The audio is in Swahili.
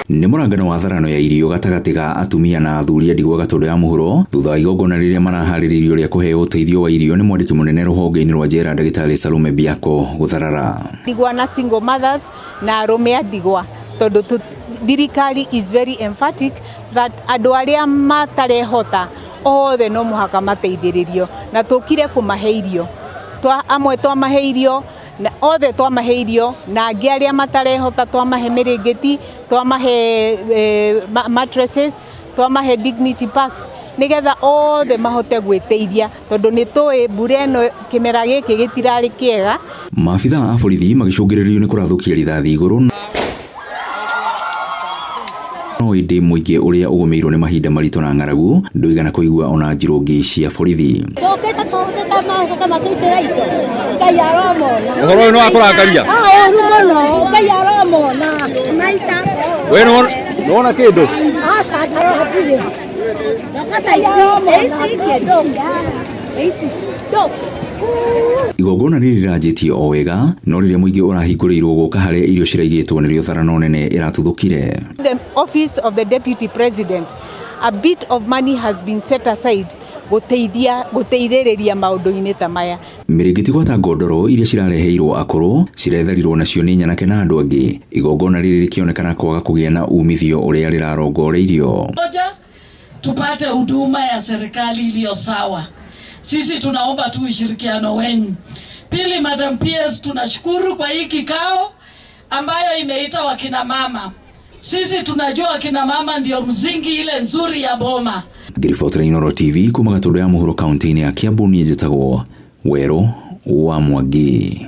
Nĩ mũrangano wa Tharano ya irio gatagati ga atumia na athuri ndigwa Gatundu ya Muhuro thutha wa igongona riria maraharĩrĩirio rĩa kũheo ũteithio wa irio nĩ mwandĩki mũnene rũhonge-inĩ rwa njera ndagĩtarĩ Salome Biako gũtharara. Ndigwa na single mothers na arũme ndigwa tondu thirikari is very emphatic that andũ arĩa matarehota othe no mũhaka mateithĩrĩrio na tũkire kũmahe irio amwe twamahe irio na othe twamahe irio na angĩ arĩa matarehota twamahe mĩrĩngĩti twamahe mattresses twamahe dignity packs nigetha othe mahote gwĩteithia tondu nĩ tũĩ mbura ĩno kĩmera gĩkĩ gĩtirarĩ kĩega. Maabitha a borithi magĩcũngĩrĩrio nĩ kũrathũkia rithathi igũrũ no indi mũingĩ ũrĩa ũgũmĩirwo nĩ mahinda maritũ na ng'aragu ndũigana kũigua ona njirũngi cia borithi. Ũhoro ũyũ nĩ wa kũrakaria? We nĩwona kĩndũ? Igongona rĩrĩ rĩranjĩtie o wega no rĩrĩa mũingĩ ũrahingũrĩirwo gũka harĩa irio ciraigĩtwo nĩrĩo Tharano nene ĩratuthũkire. The office of the deputy president, a bit of money has been set aside gũteithĩrĩria maũndũ-inĩ ta maya. Mĩrĩngĩti gwata ngondoro iria cirareheirwo akũrũ ciretharirwo nacio nĩ nyanake na andũ angĩ. Igongona rĩrĩ rĩkĩonekana kwaga kũgĩa na umithio ũrĩa rĩrarongoreirio. Tupate huduma ya serikali iliyo sawa. Sisi tunaomba tu ushirikiano wenu. Pili, Madam PS, tunashukuru kwa hii kikao ambayo imeita wakina mama. Sisi tunajua wakina mama ndio mzingi ile nzuri ya boma. Ngiribotera Inoro TV kuma Gatundu ya Muhuro kaunti-inĩ ya Kiambu, niĩ njĩtagwo Wero wa Mwangi.